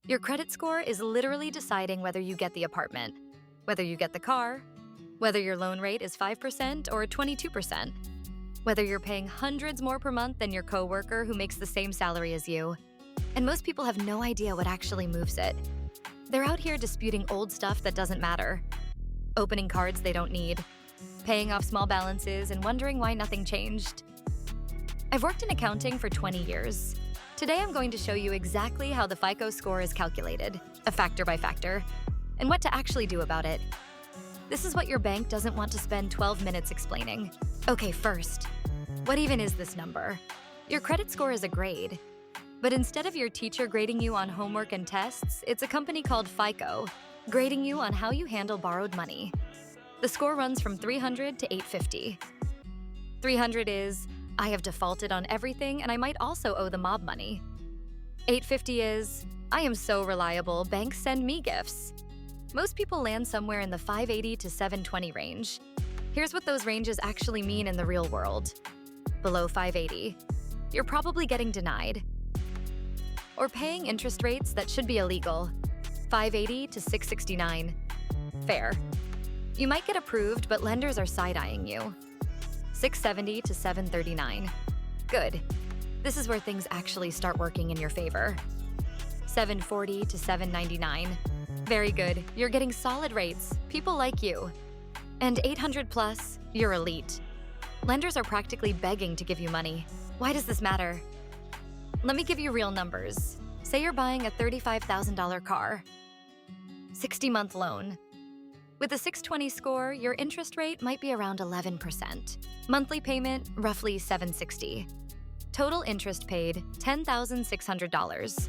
Your credit score is literally deciding whether you get the apartment, whether you get the car, whether your loan rate is 5% or 22%, whether you're paying hundreds more per month than your coworker who makes the same salary as you. And most people have no idea what actually moves it. They're out here disputing old stuff that doesn't matter, opening cards they don't need, paying off small balances and wondering why nothing changed. I've worked in accounting for 20 years. Today I'm going to show you exactly how the FICO score is calculated, a factor by factor, and what to actually do about it. This is what your bank doesn't want to spend 12 minutes explaining. Okay, first, what even is this number? Your credit score is a grade. But instead of your teacher grading you on homework and tests, it's a company called FICO, grading you on how you handle borrowed money. The score runs from 300 to 850. 300 is, I have defaulted on everything and I might also owe the mob money. 850 is, I am so reliable, banks send me gifts. Most people land somewhere in the 580 to 720 range. Here's what those ranges actually mean in the real world. Below 580, you're probably getting denied, or paying interest rates that should be illegal, 580 to 669. Fair. You might get approved, but lenders are side-eyeing you. 670 to 739. Good. This is where things actually start working in your favor. 740 to 799. Very good. You're getting solid rates. People like you. And 800 plus, you're elite. Lenders are practically begging to give you money. Why does this matter? Let me give you real numbers. Say you're buying a $35,000 car. 60-month loan. With a 620 score, your interest rate might be around 11%. Monthly payment, roughly $760. Total interest paid, $10,600.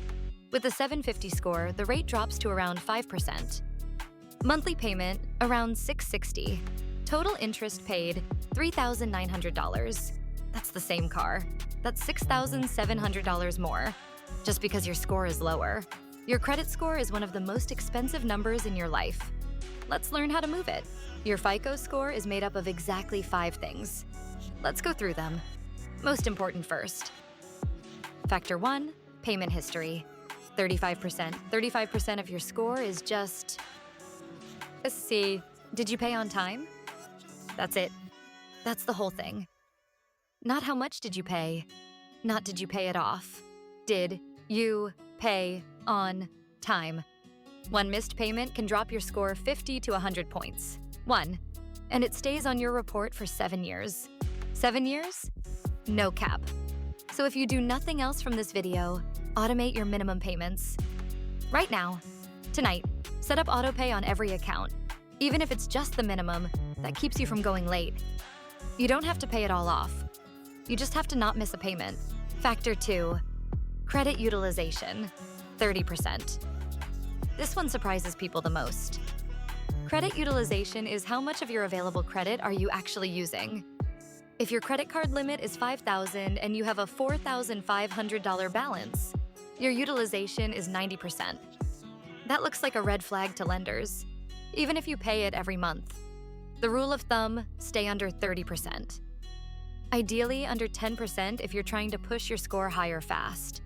With a 750 score, the rate drops to around 5%. Monthly payment, around $660. Total interest paid, $3,900. That's the same car. That's $6,700 more, just because your score is lower. Your credit score is one of the most expensive numbers in your life. Let's learn how to move it. Your FICO score is made up of exactly 5 things. Let's go through them. Most important first. Factor 1, payment history. 35%. 35% of your score is just... Let's see, did you pay on time? That's it. That's the whole thing. Not how much did you pay, not did you pay it off. Did you pay on time? One missed payment can drop your score 50 to 100 points. 1. And it stays on your report for 7 years. 7 years? No cap. So if you do nothing else from this video, automate your minimum payments. Right now, tonight, set up autopay on every account. Even if it's just the minimum, that keeps you from going late. You don't have to pay it all off. You just have to not miss a payment. Factor 2, credit utilization, 30%. This one surprises people the most. Credit utilization is how much of your available credit are you actually using. If your credit card limit is $5,000 and you have a $4,500 balance, your utilization is 90%. That looks like a red flag to lenders, even if you pay it every month. The rule of thumb, stay under 30%. Ideally, under 10% if you're trying to push your score higher fast.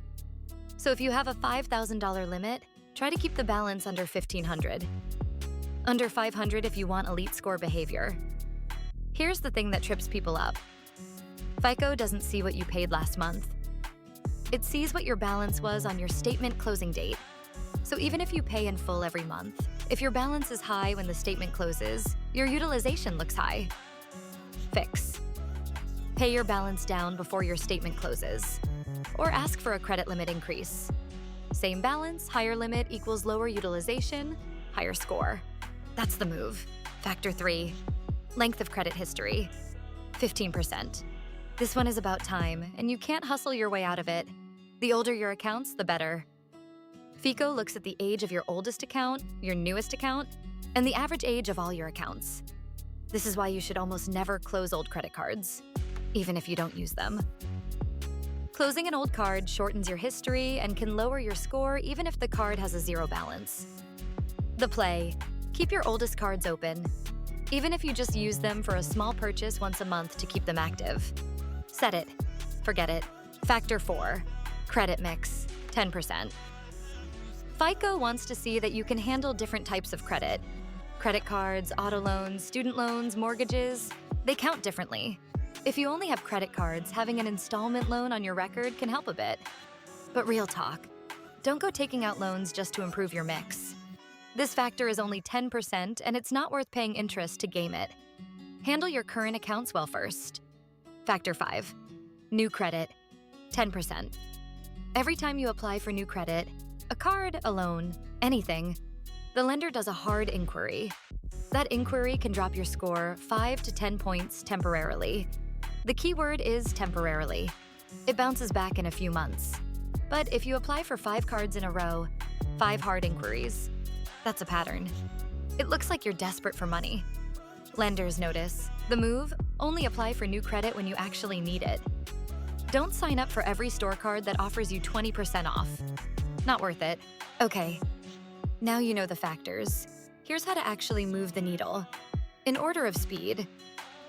So if you have a $5,000 limit, try to keep the balance under $1,500. Under $500 if you want elite score behavior. Here's the thing that trips people up. FICO doesn't see what you paid last month. It sees what your balance was on your statement closing date. So even if you pay in full every month, if your balance is high when the statement closes, your utilization looks high. Fix. Pay your balance down before your statement closes. Or ask for a credit limit increase. Same balance, higher limit equals lower utilization, higher score. That's the move. Factor 3, length of credit history, 15%. This one is about time, and you can't hustle your way out of it. The older your accounts, the better. FICO looks at the age of your oldest account, your newest account, and the average age of all your accounts. This is why you should almost never close old credit cards, even if you don't use them. Closing an old card shortens your history and can lower your score even if the card has a 0 balance. The play. Keep your oldest cards open, even if you just use them for a small purchase once a month to keep them active. Set it. Forget it. Factor 4. Credit mix. 10%. FICO wants to see that you can handle different types of credit. Credit cards, auto loans, student loans, mortgages, they count differently. If you only have credit cards, having an installment loan on your record can help a bit. But real talk, don't go taking out loans just to improve your mix. This factor is only 10%, and it's not worth paying interest to game it. Handle your current accounts well first. Factor 5. New credit, 10%. Every time you apply for new credit, a card, a loan, anything, the lender does a hard inquiry. That inquiry can drop your score 5 to 10 points temporarily. The key word is temporarily. It bounces back in a few months. But if you apply for 5 cards in a row, 5 hard inquiries, that's a pattern. It looks like you're desperate for money. Lenders notice. The move, only apply for new credit when you actually need it. Don't sign up for every store card that offers you 20% off. Not worth it. Okay, now you know the factors. Here's how to actually move the needle. In order of speed.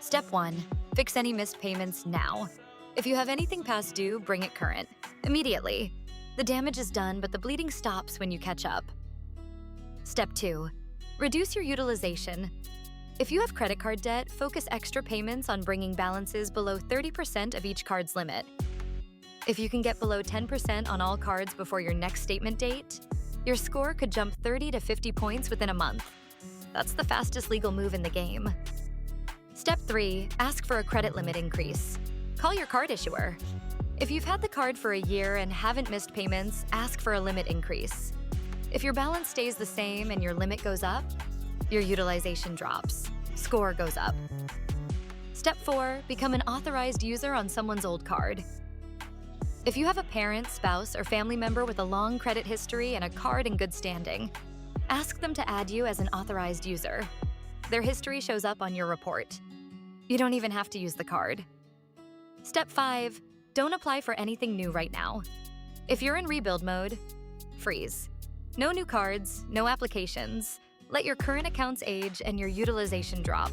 Step 1, fix any missed payments now. If you have anything past due, bring it current. Immediately. The damage is done, but the bleeding stops when you catch up. Step 2, reduce your utilization. If you have credit card debt, focus extra payments on bringing balances below 30% of each card's limit. If you can get below 10% on all cards before your next statement date, your score could jump 30 to 50 points within a month. That's the fastest legal move in the game. Step 3, ask for a credit limit increase. Call your card issuer. If you've had the card for a year and haven't missed payments, ask for a limit increase. If your balance stays the same and your limit goes up, your utilization drops. Score goes up. Step 4, become an authorized user on someone's old card. If you have a parent, spouse, or family member with a long credit history and a card in good standing, ask them to add you as an authorized user. Their history shows up on your report. You don't even have to use the card. Step 5, don't apply for anything new right now. If you're in rebuild mode, freeze. No new cards, no applications. Let your current accounts age and your utilization drop.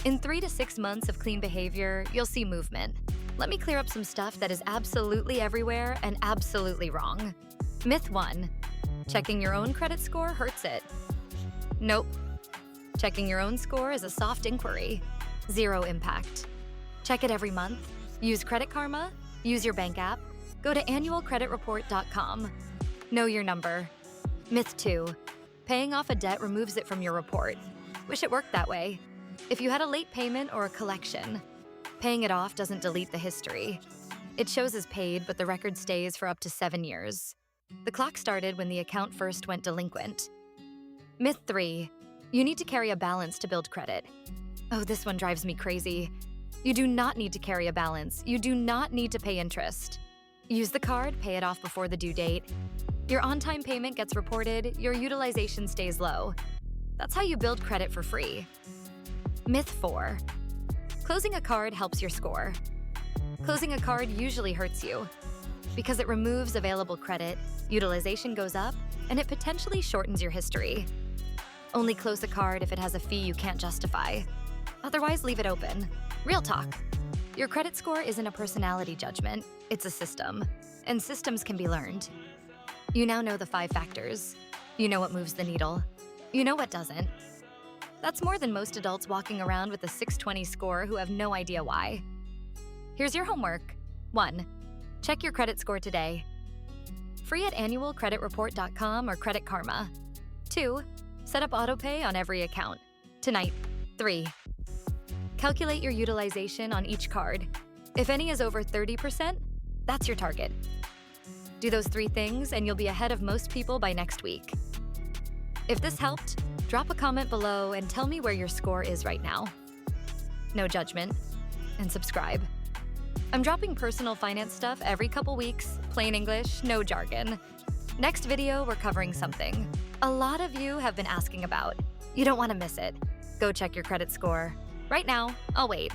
In 3 to 6 months of clean behavior, you'll see movement. Let me clear up some stuff that is absolutely everywhere and absolutely wrong. Myth 1, checking your own credit score hurts it. Nope. Checking your own score is a soft inquiry. Zero impact. Check it every month. Use Credit Karma. Use your bank app. Go to annualcreditreport.com. Know your number. Myth 2, paying off a debt removes it from your report. Wish it worked that way. If you had a late payment or a collection, paying it off doesn't delete the history. It shows as paid, but the record stays for up to 7 years. The clock started when the account first went delinquent. Myth 3, you need to carry a balance to build credit. Oh, this one drives me crazy. You do not need to carry a balance. You do not need to pay interest. Use the card, pay it off before the due date. Your on-time payment gets reported, your utilization stays low. That's how you build credit for free. Myth 4, closing a card helps your score. Closing a card usually hurts you because it removes available credit, utilization goes up, and it potentially shortens your history. Only close a card if it has a fee you can't justify. Otherwise, leave it open. Real talk. Your credit score isn't a personality judgment, it's a system, and systems can be learned. You now know the 5 factors. You know what moves the needle. You know what doesn't. That's more than most adults walking around with a 620 score who have no idea why. Here's your homework. 1, check your credit score today. Free at annualcreditreport.com or Credit Karma. 2, set up autopay on every account. Tonight. 3, calculate your utilization on each card. If any is over 30%, that's your target. Do those 3 things and you'll be ahead of most people by next week. If this helped, drop a comment below and tell me where your score is right now. No judgment. And subscribe. I'm dropping personal finance stuff every couple weeks, plain English, no jargon. Next video, we're covering something a lot of you have been asking about. You don't want to miss it. Go check your credit score. Right now, I'll wait.